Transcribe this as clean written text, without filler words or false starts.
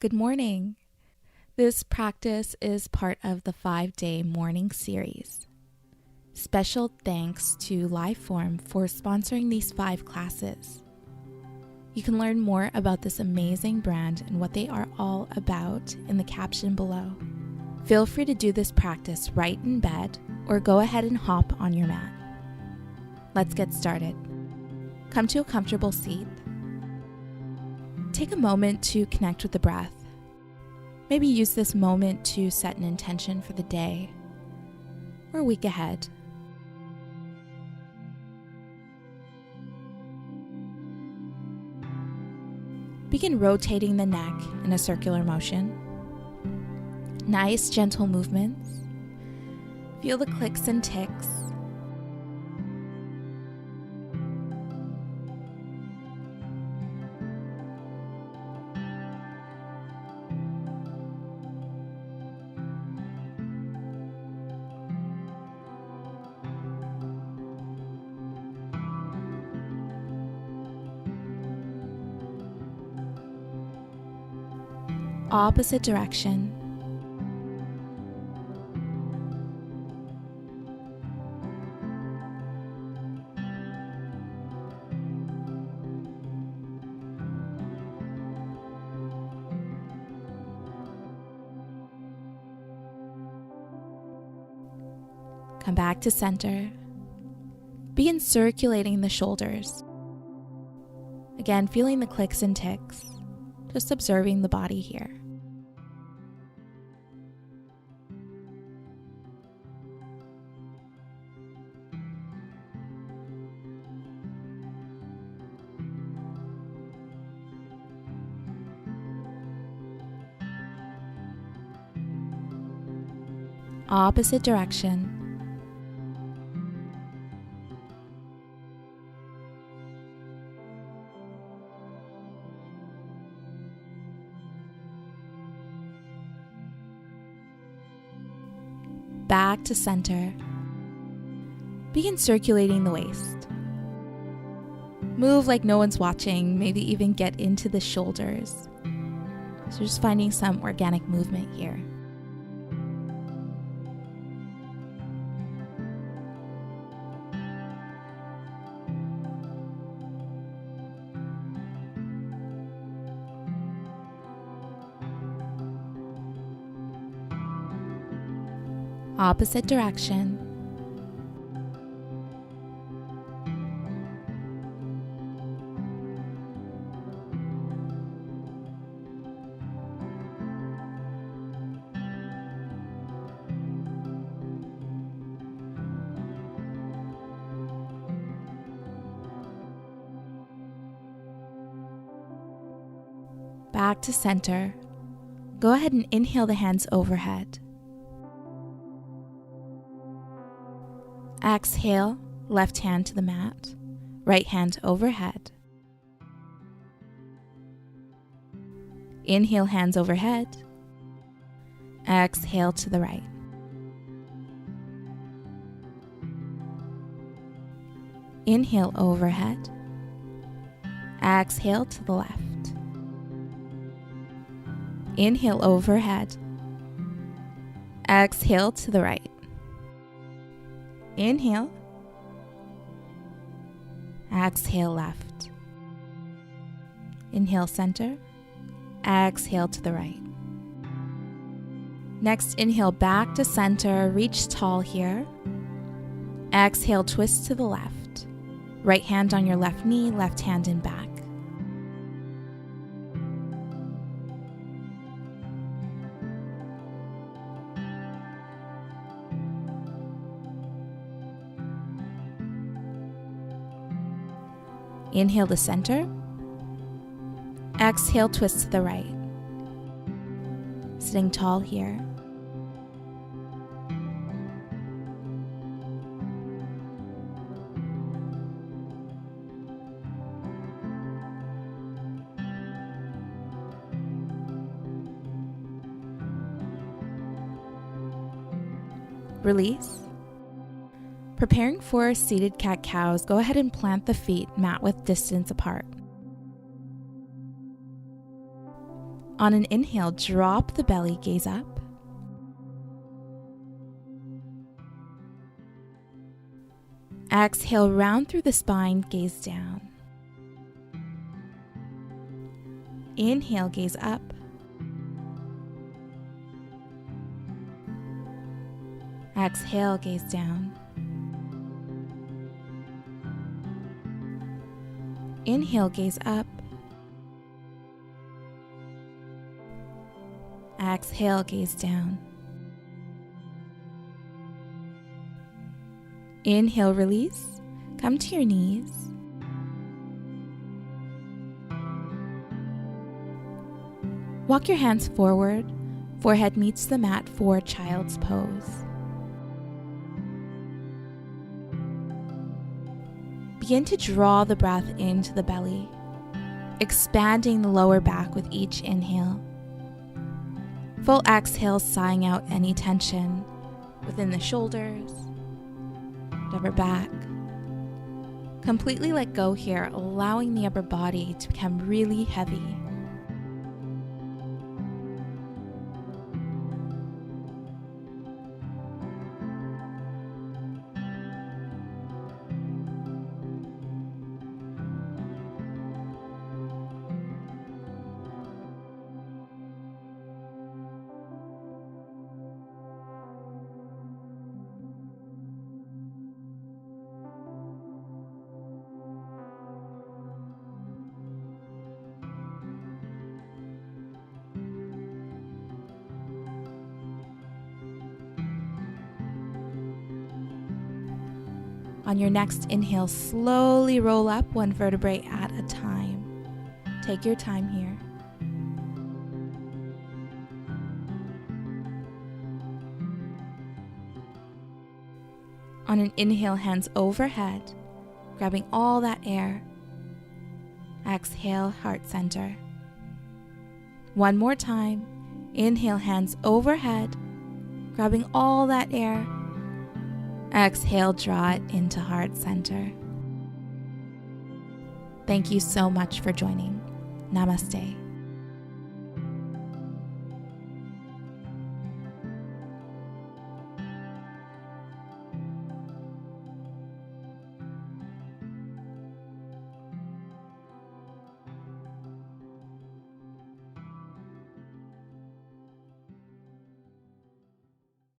Good morning. This practice is part of the 5-day morning series. Special thanks to Lifeform for sponsoring these 5 classes. You can learn more about this amazing brand and what they are all about in the caption below. Feel free to do this practice right in bed or go ahead and hop on your mat. Let's get started. Come to a comfortable seat. Take a moment to connect with the breath. Maybe use this moment to set an intention for the day or week ahead. Begin rotating the neck in a circular motion. Nice, gentle movements. Feel the clicks and ticks. Opposite direction. Come back to center. Begin circulating the shoulders. Again, feeling the clicks and ticks, just observing the body here. Opposite direction. Back to center. Begin circulating the waist. Move like no one's watching, maybe even get into the shoulders. So just finding some organic movement here. Opposite direction. Back to center. Go ahead and inhale the hands overhead. Exhale, left hand to the mat, right hand overhead. Inhale, hands overhead. Exhale to the right. Inhale overhead. Exhale to the left. Inhale overhead. Exhale to the right. Inhale. Exhale left. Inhale center. Exhale to the right. Next, inhale back to center. Reach tall here. Exhale, twist to the left. Right hand on your left knee, left hand in back. Inhale to center. Exhale, twist to the right. Sitting tall here. Release. Preparing for seated cat-cows, go ahead and plant the feet mat width distance apart. On an inhale, drop the belly, gaze up. Exhale, round through the spine, gaze down. Inhale, gaze up. Exhale, gaze down. Inhale, gaze up. Exhale, gaze down. Inhale, release. Come to your knees. Walk your hands forward. Forehead meets the mat for child's pose. Begin to draw the breath into the belly, expanding the lower back with each inhale. Full exhale, sighing out any tension within the shoulders, upper back. Completely let go here, allowing the upper body to become really heavy. On your next inhale, slowly roll up one vertebrae at a time. Take your time here. On an inhale, hands overhead, grabbing all that air. Exhale, heart center. One more time. Inhale, hands overhead, grabbing all that air. Exhale, draw it into heart center. Thank you so much for joining. Namaste.